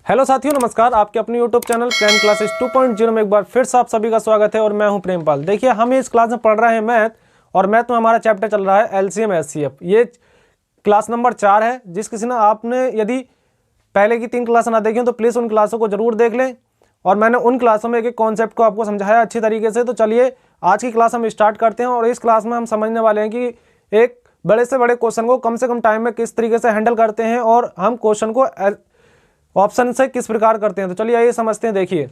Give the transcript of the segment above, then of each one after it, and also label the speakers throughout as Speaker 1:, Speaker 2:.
Speaker 1: Hello साथियों, नमस्कार। आपके अपने यूट्यूब चैनल प्रेम क्लासेस 2.0 में एक बार फिर से आप सभी का स्वागत है और मैं हूं प्रेमपाल। देखिए, हम इस क्लास में पढ़ रहे हैं मैथ और मैथ में हमारा चैप्टर चल रहा है एलसीएम एचसीएफ। ये क्लास नंबर 4 है। जिस किसी ने आपने यदि पहले की 3 क्लास ना देखी हो तो प्लीज़ उन क्लासों को जरूर देख लें। और मैंने उन क्लासों में एक एक कॉन्सेप्ट को आपको समझाया अच्छी तरीके से। तो चलिए आज की क्लास हम स्टार्ट करते हैं और इस क्लास में हम समझने वाले हैं कि एक बड़े से बड़े क्वेश्चन को कम से कम टाइम में किस तरीके से हैंडल करते हैं और हम क्वेश्चन को ऑप्शन से किस प्रकार करते हैं। तो चलिए आइए समझते हैं। देखिए,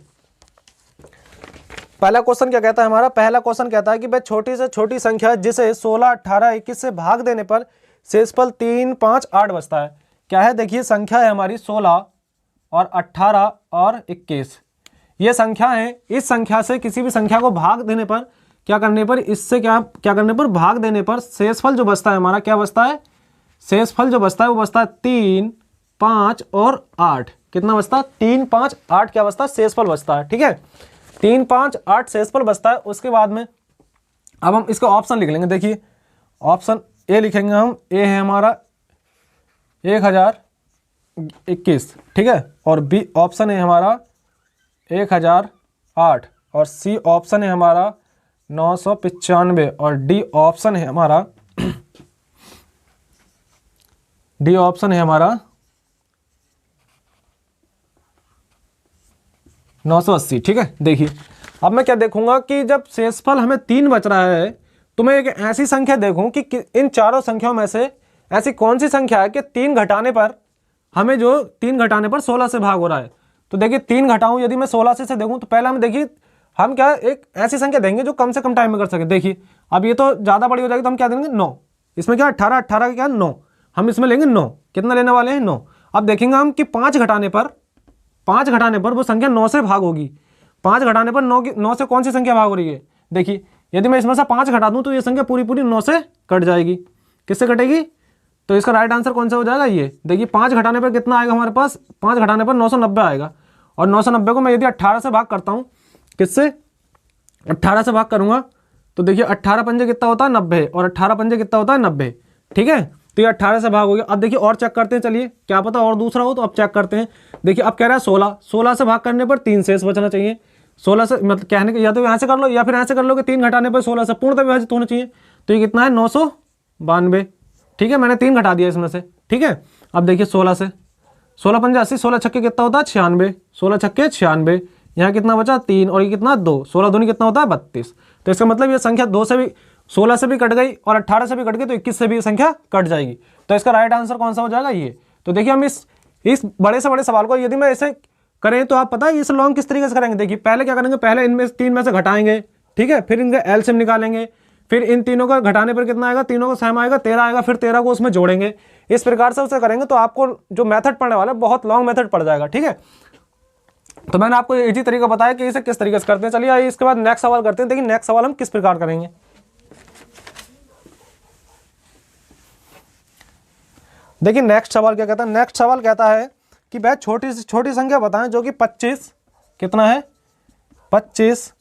Speaker 1: पहला क्वेश्चन क्या कहता है हमारा। पहला क्वेश्चन कहता है कि भाई छोटी से छोटी संख्या जिसे 16, 18, 21 से भाग देने पर शेषफल 3, 5, 8 बचता है। क्या है? देखिए, संख्या है हमारी 16 और 18 और 21। ये संख्या है। इस संख्या से किसी भी संख्या को भाग देने पर क्या करने पर, इससे क्या करने पर, भाग देने पर शेषफल जो बचता है हमारा, क्या बचता है? शेषफल जो बचता है वो बचता है 3, 5 और 8। कितना बचता है? 3, 5, 8 क्या बचता है? शेषफल बचता है। ठीक है, 3, 5, 8 शेषफल बचता है। उसके बाद में अब हम इसका ऑप्शन लिख लेंगे। देखिए, ऑप्शन ए लिखेंगे हम। ए है हमारा 1021, ठीक है, और बी ऑप्शन है हमारा 1008 और सी ऑप्शन है हमारा 995 और डी ऑप्शन है हमारा 980। ठीक है, देखिए अब मैं क्या देखूंगा कि जब शेषफल हमें 3 बच रहा है तो मैं एक ऐसी संख्या देखूं कि इन चारों संख्याओं में से ऐसी कौन सी संख्या है कि 3 घटाने पर हमें जो 3 घटाने पर 16 से भाग हो रहा है। तो देखिए, 3 घटाऊं यदि मैं 16 से देखूं तो पहले हम देखिए हम क्या एक ऐसी संख्या देंगे जो कम से कम टाइम में कर सके। देखिए, अब ये तो ज़्यादा बड़ी हो जाएगी तो हम क्या देंगे? 9। इसमें क्या 18 का क्या 9, हम इसमें लेंगे 9। कितना लेने वाले हैं? 9। अब देखेंगे हम कि 5 घटाने पर वो संख्या 9 से भाग होगी। 5 घटाने पर 9 से कौन सी संख्या भाग हो रही है? देखिए, यदि मैं इसमें से 5 घटा दूं तो ये संख्या पूरी 9 से कट जाएगी। किससे कटेगी? तो इसका राइट आंसर कौन सा हो जाएगा? ये देखिए, 5 घटाने पर कितना आएगा हमारे पास? 5 घटाने पर 990 आएगा। और 990 को मैं यदि 18 से भाग करता हूँ, किससे? 18 से भाग करूंगा तो देखिए 18 पंजे कितना होता है? 90 और 18 पंजे कितना होता है? 90। ठीक है, तो ये 18 से भाग हो गया। अब देखिए और चेक करते हैं। चलिए, क्या पता और दूसरा हो, तो अब चेक करते हैं। देखिए, अब कह रहा है 16 से भाग करने पर 3 शेष बचना चाहिए। 16 से मतलब कहने के या तो यहाँ से कर लो या फिर ऐसे कर लो कि 3 घटाने पर 16 से पूर्णतः विभाजित होना चाहिए। तो ये कितना है? 992। ठीक है, मैंने 3 घटा दिया इसमें से। ठीक है, अब देखिए 16 से 16 पंजे 80, 16 छक्के कितना होता है? 96। 16 छक्के 96। यहाँ कितना बचा? 3 और ये कितना? 2। 16 दूनी कितना होता है? 32। तो इसका मतलब ये संख्या 2 से भी 16 से भी कट गई और 18 से भी कट गई तो 21 से भी संख्या कट जाएगी। तो इसका राइट आंसर कौन सा हो जाएगा? ये। तो देखिए, हम इस बड़े से बड़े सवाल को यदि मैं ऐसे करें तो आप पता है इस लॉन्ग किस तरीके से करेंगे। देखिए, पहले क्या करेंगे? पहले इनमें 3 में से घटाएंगे। ठीक है, फिर इनका एलसीएम निकालेंगे। फिर इन तीनों का घटाने पर कितना आएगा? तीनों को सेम आएगा, 13 आएगा। फिर 13 को उसमें जोड़ेंगे। इस प्रकार से उसे करेंगे तो आपको जो मेथड पढ़ने वाला है बहुत लॉन्ग मेथड पड़ जाएगा। ठीक है, तो मैंने आपको इजी तरीका बताया कि इसे किस तरीके से करते हैं। चलिए इसके बाद नेक्स्ट सवाल करते हैं। देखिए, नेक्स्ट सवाल हम किस प्रकार करेंगे। देखिए, नेक्स्ट सवाल क्या कहता है। नेक्स्ट सवाल कहता है कि भाई छोटी से छोटी संख्या बताएं जो कि 25 कितना है? 25,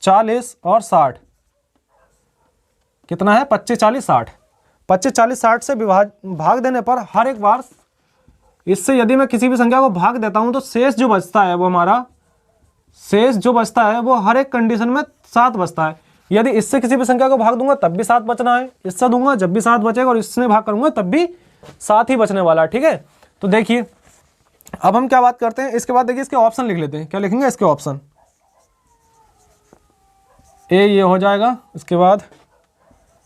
Speaker 1: 40 और 60 कितना है? 25, 40, 60। 25, 40, 60 से भाग देने पर हर एक बार इससे यदि मैं किसी भी संख्या को भाग देता हूं तो शेष जो बचता है वो हर एक कंडीशन में 7 बचता है। यदि इससे किसी भी संख्या को भाग दूंगा तब भी 7 बचना है, इससे दूंगा जब भी 7 बचेगा और इससे भाग करूंगा तब भी 7 ही बचने वाला है। ठीक है, तो देखिए अब हम क्या बात करते हैं। इसके बाद देखिए इसके ऑप्शन लिख लेते हैं। क्या लिखेंगे इसके ऑप्शन? ए ये हो जाएगा, इसके बाद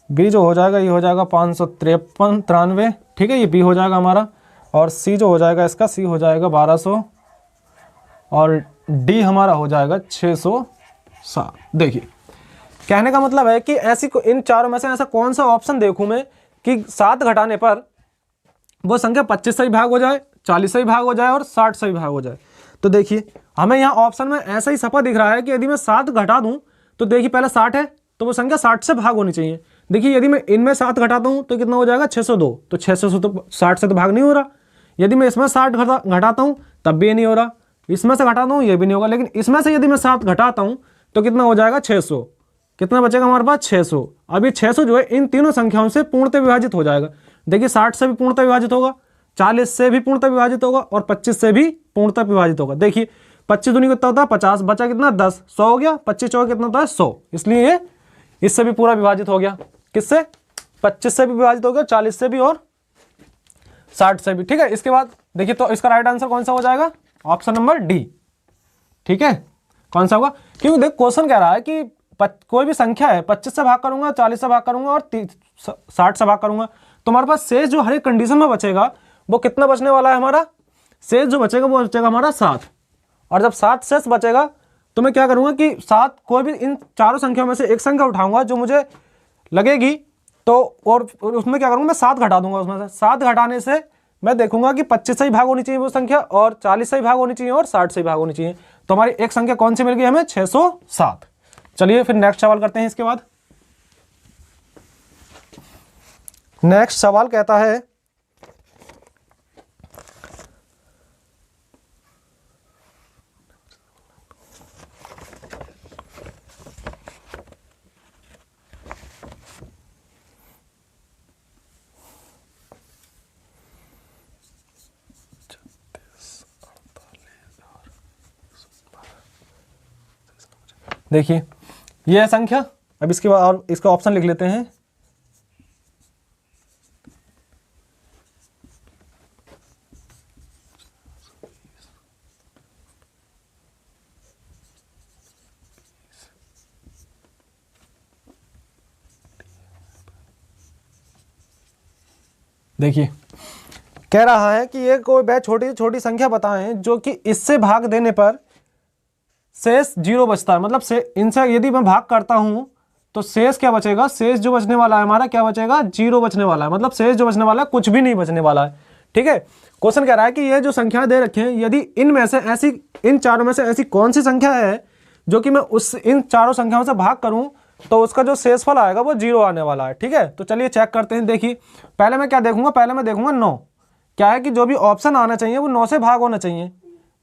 Speaker 1: बी जो हो जाएगा ये हो जाएगा 553, 93। ठीक है, ये बी हो जाएगा हमारा। और सी जो हो जाएगा इसका, सी हो जाएगा 1200 और डी हमारा हो जाएगा 607। देखिए, कहने का मतलब है कि ऐसी इन चारों में से ऐसा कौन सा ऑप्शन देखूं मैं कि 7 घटाने पर वो संख्या 25 से भी भाग हो जाए, 40 से भी भाग हो जाए और 60 से भी भाग हो जाए। तो देखिए, हमें यहाँ ऑप्शन में ऐसा ही सपा दिख रहा है कि यदि मैं 7 घटा दूं तो देखिए पहले 60 है तो वो संख्या 60 से भाग होनी चाहिए। देखिए, यदि मैं इनमें 7 घटाता हूं तो कितना हो जाएगा? 602। तो 600 तो 60 से तो भाग नहीं हो रहा। यदि मैं इसमें 60 घटाता हूं तब भी ये नहीं हो रहा। इसमें से घटाता हूं ये भी नहीं होगा। लेकिन इसमें से यदि मैं 7 घटाता हूं तो कितना हो जाएगा? 600। कितना बचेगा हमारे पास? 600। अब ये 600 जो है इन तीनों संख्याओं से पूर्णतः विभाजित हो जाएगा। देखिए, 60 से भी पूर्णतः विभाजित होगा 40 से भी पूर्णतः विभाजित होगा और 25 से भी पूर्णतः विभाजित होगा। देखिए 25 दूनी कितना होता है 50, बचा कितना 10, 100 हो गया, 25 चौका कितना होता है 100, इसलिए ये इससे भी पूरा विभाजित हो गया। किससे? 25 से भी विभाजित हो गया, 40 से भी और 60 से भी। ठीक है, इसके बाद देखिए तो इसका राइट आंसर कौन सा हो जाएगा? Option number D. ठीक है, कौन सा होगा? क्योंकि देख क्वेश्चन कह रहा है कि कोई भी संख्या है 25 से भाग करूंगा, 40 से भाग करूंगा और 60 से भाग करूंगा, तो हमारे पास शेष जो हर एक कंडीशन में बचेगा वो कितना बचने वाला है? हमारा शेष जो बचेगा वो बचेगा हमारा 7। और जब 7 शेष बचेगा तो मैं क्या करूंगा कि 7 कोई भी इन चारों संख्याओं में से एक संख्या उठाऊंगा जो मुझे लगेगी, तो और उसमें क्या करूंगा मैं 7 घटा दूंगा। उसमें से 7 घटाने से मैं देखूंगा कि 25 से ही भाग होनी चाहिए वो संख्या, और 40 से ही भाग होनी चाहिए, और 60 से ही भाग होनी चाहिए। तो हमारी एक संख्या कौन सी मिल गई हमें? 607। चलिए फिर नेक्स्ट सवाल करते हैं। इसके बाद नेक्स्ट सवाल कहता है देखिए यह संख्या, अब इसके बाद और इसका ऑप्शन लिख लेते हैं। देखिए कह रहा है कि ये कोई वह छोटी छोटी संख्या बताएं जो कि इससे भाग देने पर शेष 0 बचता है। मतलब से इनसे यदि मैं भाग करता हूं तो शेष क्या बचेगा? शेष जो बचने वाला है हमारा क्या बचेगा? 0 बचने वाला है। मतलब शेष जो बचने वाला है कुछ भी नहीं बचने वाला है। ठीक है, क्वेश्चन कह रहा है कि ये जो संख्या दे रखे हैं यदि इनमें से ऐसी, इन चारों में से ऐसी कौन सी संख्या है जो कि मैं इन चारों संख्याओं से भाग करूं तो उसका जो शेषफल आएगा वो 0 आने वाला है। ठीक है, तो चलिए चेक करते हैं। देखिए पहले मैं क्या देखूंगा? पहले मैं देखूंगा 9। क्या है कि जो भी ऑप्शन आना चाहिए वो 9 से भाग होना चाहिए।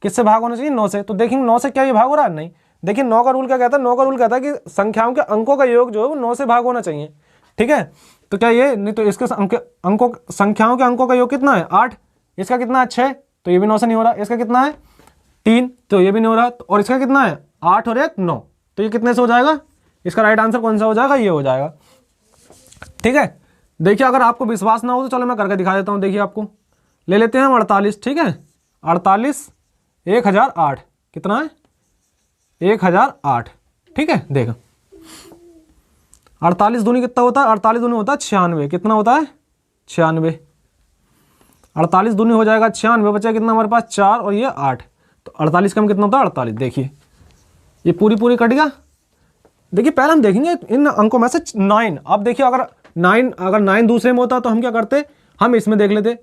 Speaker 1: किससे भाग होना चाहिए? 9 से। तो देखेंगे 9 से क्या ये भाग हो रहा है? नहीं। देखिए 9 का रूल क्या कहता है? 9 का रूल कहता है कि संख्याओं के अंकों का योग जो है वो 9 से भाग होना चाहिए। ठीक है, तो क्या ये नहीं, तो इसके अंकों संख्याओं के अंकों का योग कितना है? 8। इसका कितना है? 6, तो ये भी 9 से नहीं हो रहा। इसका कितना है? 3, तो ये भी नहीं हो रहा। और इसका कितना है? 8 और 1 9, तो ये कितने से हो जाएगा? इसका राइट आंसर कौन सा हो जाएगा? ये हो जाएगा। ठीक है, देखिए अगर आपको विश्वास ना हो तो चलो मैं करके दिखा देता हूँ। देखिए आपको ले लेते हैं हम 48। ठीक है, 48 1008 कितना है? 1008। ठीक है, देखो 48 दूनी कितना होता है? 48 दूनी होता है 96। कितना होता है? 96। 48 दूनी हो जाएगा 96, बचा कितना हमारे पास? 4 और ये 8, तो 48 कम कितना होता है? 48। देखिए ये पूरी कट गया। देखिए पहले हम देखेंगे इन अंकों में से 9। अब देखिए अगर 9 दूसरे में होता तो हम क्या करते? हम इसमें देख लेते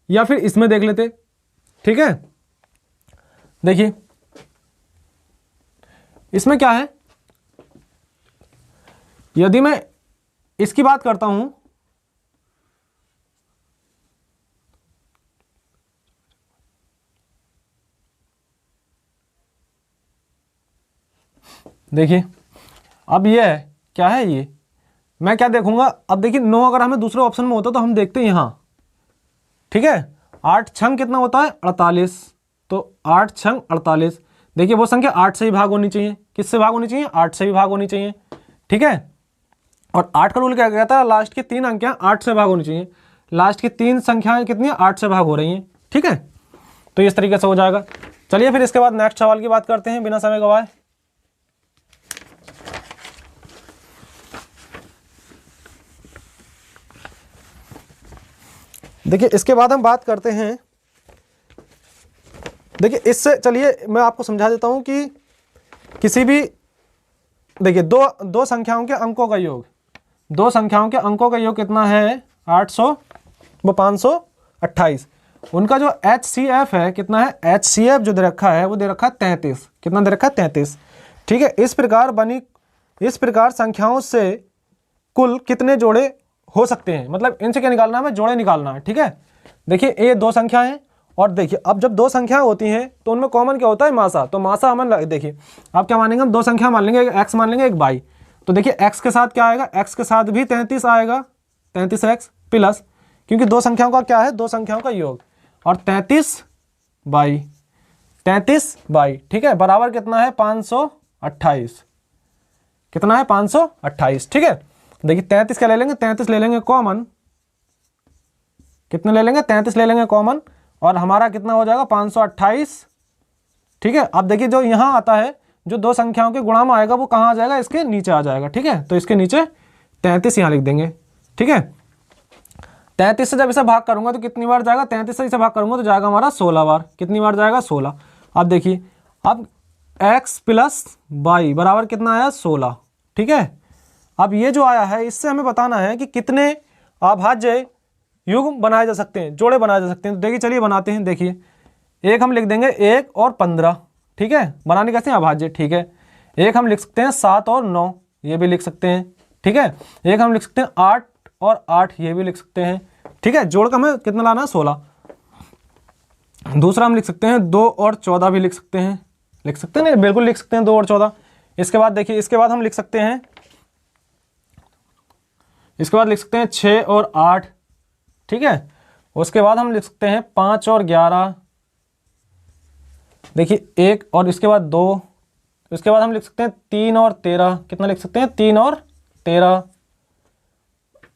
Speaker 1: या फिर इसमें देख लेते। ठीक है, देखिए इसमें क्या है, यदि मैं इसकी बात करता हूं, देखिए अब ये है क्या है? ये मैं क्या देखूंगा? अब देखिए 9 अगर हमें दूसरे ऑप्शन में होता तो हम देखते हैं यहां। ठीक है, 8 छंग कितना होता है? 48, तो 8 छंग 48। देखिए वो संख्या 8 से ही भाग होनी चाहिए। किससे भाग होनी चाहिए? 8 से भी भाग होनी चाहिए। ठीक है, और 8 का रूल क्या कहता है? लास्ट की 3 अंकियां 8 से भाग होनी चाहिए। लास्ट की 3 संख्याएं कितनी है? 8 से भाग हो रही हैं। ठीक है, तो इस तरीके से हो जाएगा। चलिए फिर इसके बाद नेक्स्ट सवाल की बात करते हैं बिना समय गवाए। देखिए इसके बाद हम बात करते हैं, देखिए इससे चलिए मैं आपको समझा देता हूं कि किसी भी, देखिए दो संख्याओं के अंकों का योग, 2 संख्याओं के अंकों का योग कितना है? 800 व 528। उनका जो HCF है कितना है? HCF जो दे रखा है वो दे रखा है 33। कितना दे रखा है? 33। ठीक है, इस प्रकार संख्याओं से कुल कितने जोड़े हो सकते हैं? मतलब इनसे क्या निकालना है? हमें जोड़े निकालना है। ठीक है, देखिए ये 2 संख्याएं हैं, और देखिए अब जब 2 संख्याएं होती हैं तो उनमें कॉमन क्या होता है? मासा। तो मासा हमें देखिए आप क्या मानेंगे? हम 2 संख्या मान लेंगे, एक x मान लेंगे, एक y। तो देखिए x के साथ क्या आएगा? x के साथ भी 33 आएगा, 33x प्लस क्योंकि दो संख्याओं का क्या है, दो संख्याओं का योग। और 33/, ठीक है, बराबर कितना है 528, कितना है 528, ठीक है। देखिए 33 क्या ले लेंगे, 33 ले लेंगे कॉमन, कितने ले लेंगे 33 ले लेंगे कॉमन, और हमारा कितना हो जाएगा 528, ठीक है। अब देखिए जो यहाँ आता है, जो दो संख्याओं के गुणा में आएगा वो कहाँ आ जाएगा, इसके नीचे आ जाएगा, ठीक है। तो इसके नीचे 33 यहाँ लिख देंगे, ठीक है। 33 से जब इसे भाग करूंगा तो कितनी बार जाएगा, 33 से इसे भाग करूंगा तो जाएगा हमारा 16 बार, कितनी बार जाएगा 16। अब देखिए अब x + y बराबर कितना आया 16, ठीक है। अब ये जो आया है इससे हमें बताना है कि कितने अभाज्य युग्म बनाए जा सकते हैं, जोड़े बनाए जा सकते हैं। तो देखिए चलिए बनाते हैं। देखिए एक हम लिख देंगे 1 और 15, ठीक है, बनाने कैसे हैं अभाज्य, ठीक है। एक हम लिख सकते हैं 7 और 9, ये भी लिख सकते हैं, ठीक है। एक हम लिख सकते हैं 8 और 8, ये भी लिख सकते हैं, ठीक है। जोड़ का हमें कितना लाना है 16। दूसरा हम लिख सकते हैं 2 और 14 भी लिख सकते हैं, लिख सकते हैं, नहीं बिल्कुल लिख सकते हैं 2 और 14। इसके बाद देखिए, इसके बाद हम लिख सकते हैं, इसके बाद लिख सकते हैं 6 और 8, ठीक है। उसके बाद हम लिख सकते हैं 5 और 11, देखिए 1, और इसके बाद 2। इसके बाद हम लिख सकते हैं 3 और 13, कितना लिख सकते हैं 3 और 13,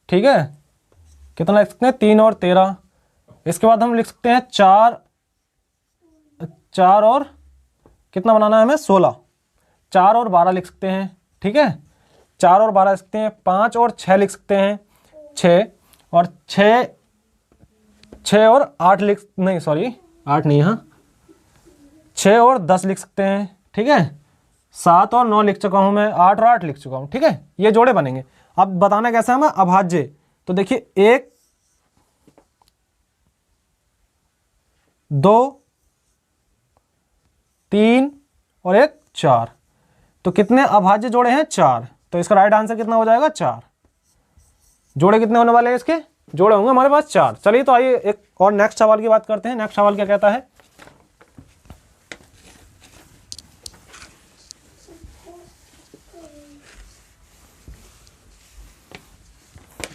Speaker 1: ठीक है, कितना लिख सकते हैं 3 और 13। इसके बाद हम लिख सकते हैं 4 और कितना बनाना है हमें 16, 4 और 12 लिख सकते हैं, ठीक है, 4 और 12 लिख सकते हैं। 5 और 6 लिख सकते हैं, 6 और 6 और 8 लिख, नहीं सॉरी 8 नहीं, हाँ 6 और 10 लिख सकते हैं, ठीक है। 7 और 9 लिख चुका हूं मैं, 8 और 8 लिख चुका हूं, ठीक है। ये जोड़े बनेंगे। अब बताना कैसे हमें अभाज्य, तो देखिए 1 2 3 और 1 4, तो कितने अभाज्य जोड़े हैं 4, तो इसका राइट आंसर कितना हो जाएगा 4। जोड़े कितने होने वाले हैं इसके, जोड़े होंगे हमारे पास 4। चलिए तो आइए एक और नेक्स्ट सवाल की बात करते हैं। नेक्स्ट सवाल क्या कहता है,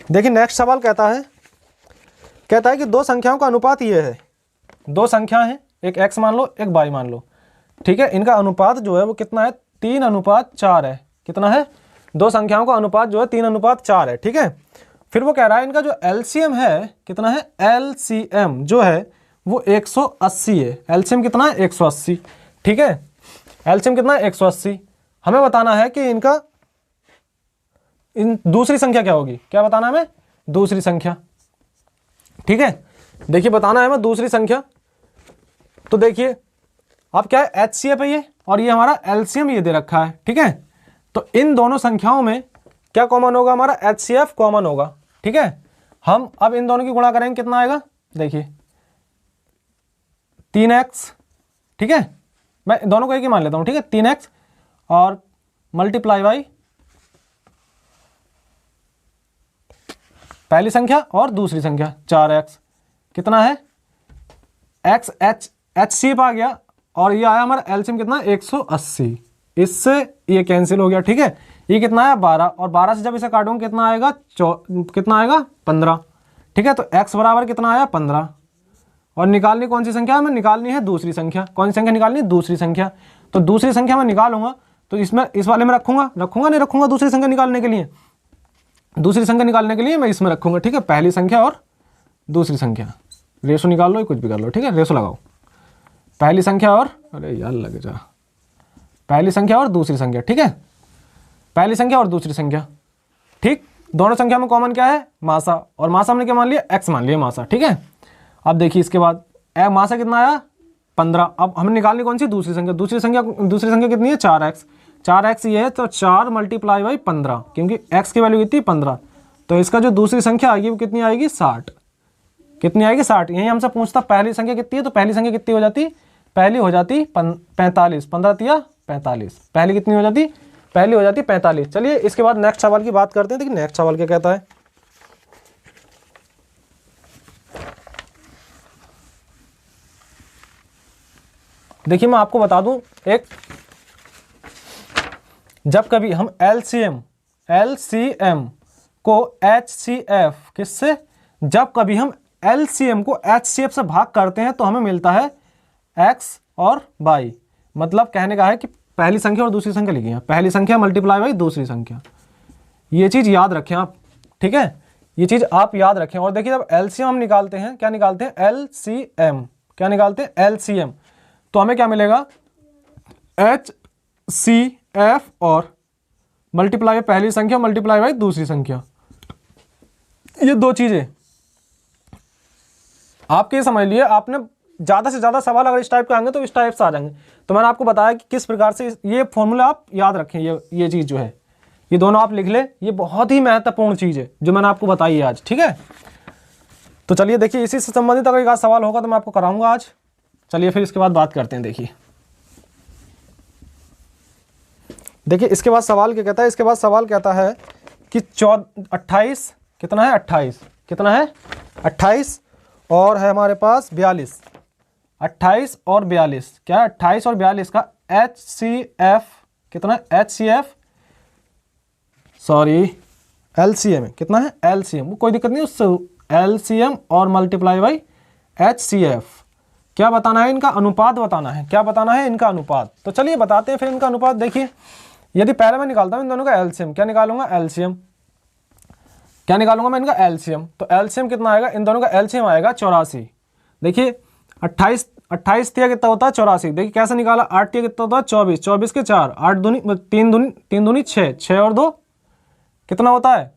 Speaker 1: देखिए नेक्स्ट सवाल कहता है कि दो संख्याओं का अनुपात ये है, दो संख्या है, एक x मान लो एक y मान लो, ठीक है। इनका अनुपात जो है वो कितना है 3:4 है, कितना है, दो संख्याओं का अनुपात जो है 3:4 है, ठीक है। फिर वो कह रहा है इनका जो एलसीएम है कितना है, एलसीएम जो है वो 180 है। एलसीएम कितना है 180, ठीक है, एलसीएम कितना है 180। हमें बताना है कि इनका इन दूसरी संख्या क्या होगी, क्या बताना है हमें, दूसरी संख्या, ठीक है। देखिए बताना है हमें दूसरी संख्या। तो देखिए अब क्या है एचसीएफ है ये, और ये हमारा एलसीएम ये दे रखा है, ठीक है। तो इन दोनों संख्याओं में क्या कॉमन होगा, हमारा एचसीएफ कॉमन होगा, ठीक है। हम अब इन दोनों की गुणा करेंगे, कितना आएगा, देखिए 3x, ठीक है, मैं दोनों को एक ही मान लेता हूं, ठीक है, 3x और मल्टीप्लाई बाई पहली संख्या और दूसरी संख्या 4x, कितना है x एचसीएफ आ गया, और ये आया हमारा एलसीएम कितना 180, इससे ये कैंसिल हो गया, ठीक है। ये कितना है 12, और 12 से जब इसे काटूंगा कितना आएगा, कितना आएगा 15, ठीक है। तो x बराबर कितना आया 15, और निकालनी कौन सी संख्या हमें, निकालनी है दूसरी संख्या। कौन सी संख्या निकालनी है, दूसरी संख्या। तो दूसरी संख्या मैं निकालूंगा तो इसमें इस वाले में रखूंगा नहीं रखूंगा, दूसरी संख्या निकालने के लिए, दूसरी संख्या निकालने के लिए मैं इसमें रखूंगा, ठीक है। पहली संख्या और दूसरी संख्या, रेशो निकाल लो, कुछ भी कर लो, ठीक है, रेशो लगाओ, पहली संख्या और, अरे यार लग जा, पहली संख्या और दूसरी संख्या, ठीक है, पहली संख्या और दूसरी संख्या, ठीक। दोनों संख्या में कॉमन क्या है, मासा, और मासा हमने क्या मान लिया, x मान लिया मासा, ठीक है। अब देखिए इसके बाद मासा कितना आया 15। अब हमें निकालनी कौन सी, दूसरी संख्या। दूसरी संख्या कितनी है 4x, 4x ये है, तो 4 मल्टीप्लाई बाई 15, क्योंकि x की वैल्यू कितनी 15, तो इसका जो दूसरी संख्या आएगी वो कितनी आएगी 60, कितनी आएगी 60। यही हमसे पूछता पहली संख्या कितनी है, तो पहली संख्या कितनी हो जाती, पहली हो जाती 45, 15 45, पहली कितनी हो जाती, पहली हो जाती 45। चलिए इसके बाद नेक्स्ट सवाल की बात करते हैं। देखिए नेक्स्ट सवाल क्या कहता है, देखिए मैं आपको बता दूं, एक जब कभी हम एलसीएम को एचसीएफ किससे जब कभी हम LCM को HCF से भाग करते हैं तो हमें मिलता है x और y। मतलब कहने का है कि पहली संख्या और दूसरी संख्या लिखी है, पहली संख्या मल्टीप्लाई बाई दूसरी संख्या। ये चीज़ याद रखें आप, ठीक है, ये चीज़ आप याद रखें। और देखिए जब LCM हम निकालते हैं, क्या निकालते हैं, LCM, क्या निकालते हैं, LCM, तो हमें क्या मिलेगा, HCF और मल्टीप्लाई पहली संख्या मल्टीप्लाई बाई दूसरी संख्या। ये दो चीज़ें आपके समझ लिए। आपने ज़्यादा से ज़्यादा सवाल अगर इस टाइप के आएंगे तो इस टाइप से आ जाएंगे। तो मैंने आपको बताया कि किस प्रकार से ये फॉर्मूला आप याद रखें। ये चीज़ जो है, ये दोनों आप लिख ले, ये बहुत ही महत्वपूर्ण चीज़ है जो मैंने आपको बताई है आज, ठीक है। तो चलिए देखिए, इसी से संबंधित अगर एक आध सवाल होगा तो मैं आपको कराऊंगा आज। चलिए फिर इसके बाद बात करते हैं। देखिए इसके बाद सवाल क्या कहता है, इसके बाद सवाल कहता है कि 28 कितना है, 28 कितना है, 28 और है हमारे पास 42, 28 और 42, क्या है 28 और 42 का HCF कितना है, HCF सॉरी LCM कितना है, LCM, कोई दिक्कत नहीं उससे, LCM और मल्टीप्लाई बाई HCF। क्या बताना है, इनका अनुपात बताना है। क्या बताना है, इनका अनुपात। तो चलिए बताते हैं फिर इनका अनुपात। देखिए यदि पहले मैं निकालता हूं इन दोनों का LCM, क्या निकालूंगा, LCM, क्या निकालूंगा मैं इनका LCM, तो LCM कितना आएगा, इन दोनों का LCM आएगा 84। देखिए 28 तिया कितना होता है, 84। देखिए कैसे निकाला, 8 तिया कितना होता है, 24, 24 के 4, 8 दूनी 3 दूनी 6, 6 और 2 कितना होता है,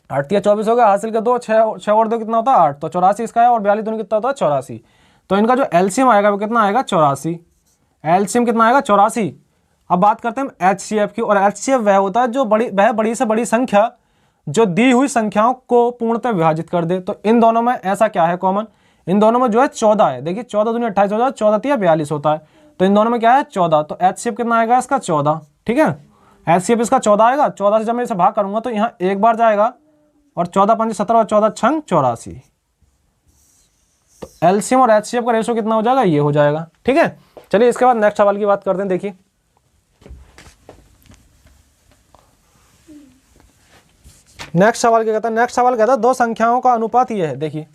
Speaker 1: 8 तिया 24 हो गया, हासिल के 2, 6 और 2 कितना होता है 8, तो 84 इसका है, और 42 दूनी कितना होता है 84। तो इनका जो LCM आएगा वो कितना आएगा, 84। LCM कितना आएगा, 84। अब बात करते हैं HCF की, और HCF वह होता है जो बड़ी से बड़ी संख्या जो दी हुई संख्याओं को पूर्णतः विभाजित कर दे। तो इन दोनों में ऐसा क्या है कॉमन, इन दोनों में जो है 14 है। देखिए 14 दूनी 28 हो जाए, 14 तिया 42 होता है, तो इन दोनों में क्या है 14। तो HCF कितना आएगा इसका, 14, ठीक है, HCF इसका 14 आएगा। 14 से जब मैं इसे भाग करूंगा तो यहाँ एक बार जाएगा, और 14 पंच 17 और 14 छंग 84। तो LCM और HCF का रेशो कितना हो जाएगा, ये हो जाएगा, ठीक है। चलिए इसके बाद नेक्स्ट सवाल की बात करते हैं। देखिए नेक्स्ट सवाल क्या कहता है, नेक्स्ट सवाल कहता है दो संख्याओं का अनुपात ये है। देखिए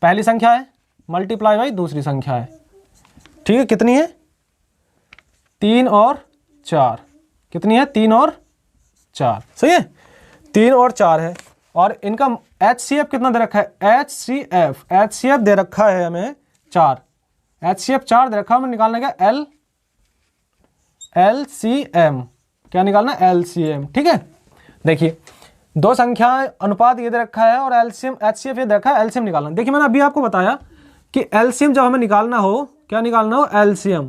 Speaker 1: पहली संख्या है मल्टीप्लाई बाई दूसरी संख्या है, ठीक है, कितनी है, 3 और 4, कितनी है, 3 और 4, सही है, 3 और 4 है। और इनका HCF कितना दे रखा है, HCF दे रखा है हमें 4, HCF 4 दे रखा है, हमें निकालने का LCM, क्या निकालना, LCM, ठीक है। देखिए दो संख्याएं अनुपात ये दे रखा है और LCM HCF ये दे रखा है, LCM निकालना। देखिए मैंने अभी आपको बताया कि LCM जब हमें निकालना हो, क्या निकालना हो, LCM,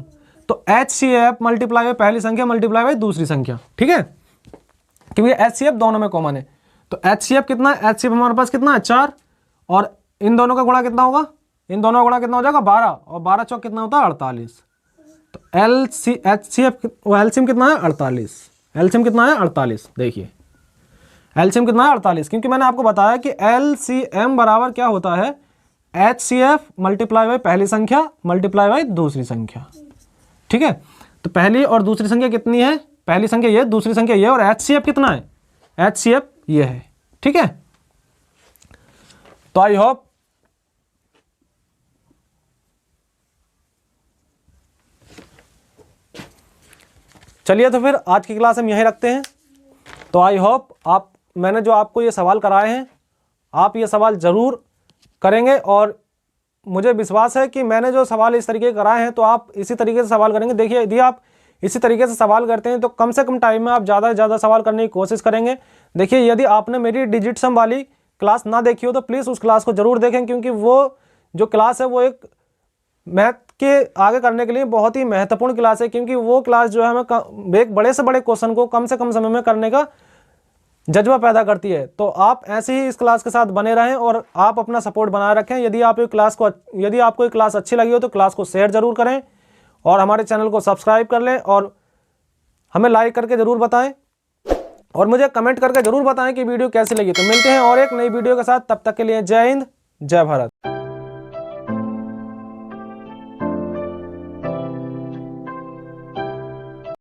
Speaker 1: तो HCF मल्टीप्लाई बाई पहली संख्या मल्टीप्लाई बाई दूसरी संख्या, ठीक है, क्योंकि HCF दोनों में कॉमन है। तो HCF कितना है, HCF हमारे पास कितना है 4, और इन दोनों का गुणा कितना होगा, इन दोनों का गुणा कितना हो जाएगा 12, और 12 चौक कितना होता है 48। तो LCM कितना है 48, LCM कितना है 48। देखिए LCM कितना है 48, क्योंकि मैंने आपको बताया कि LCM बराबर क्या होता है, HCF मल्टीप्लाई बाई पहली संख्या मल्टीप्लाई बाई दूसरी संख्या, ठीक है। तो पहली और दूसरी संख्या कितनी है, पहली संख्या ये, दूसरी संख्या ये, और HCF कितना है, HCF ये है, ठीक है। तो आई होप चलिए तो फिर आज की क्लास हम यहीं रखते हैं। तो आई होप मैंने जो आपको ये सवाल कराए हैं आप ये सवाल ज़रूर करेंगे, और मुझे विश्वास है कि मैंने जो सवाल इस तरीके कराए हैं तो आप इसी तरीके से सवाल करेंगे। देखिए यदि आप इसी तरीके से सवाल करते हैं तो कम से कम टाइम में आप ज़्यादा से ज़्यादा सवाल करने की कोशिश करेंगे। देखिए यदि आपने मेरी डिजिट सम वाली क्लास ना देखी हो तो प्लीज़ उस क्लास को ज़रूर देखें, क्योंकि वो जो क्लास है वो एक मैथ के आगे करने के लिए बहुत ही महत्वपूर्ण क्लास है, क्योंकि वो क्लास जो है हमें एक बड़े से बड़े क्वेश्चन को कम से कम समय में करने का जज्बा पैदा करती है। तो आप ऐसे ही इस क्लास के साथ बने रहें और आप अपना सपोर्ट बनाए रखें। यदि आपको ये क्लास अच्छी लगी हो तो क्लास को शेयर जरूर करें, और हमारे चैनल को सब्सक्राइब कर लें, और हमें लाइक करके ज़रूर बताएं, और मुझे कमेंट करके ज़रूर बताएं कि वीडियो कैसी लगी। तो मिलते हैं और एक नई वीडियो के साथ, तब तक के लिए जय हिंद, जय भारत।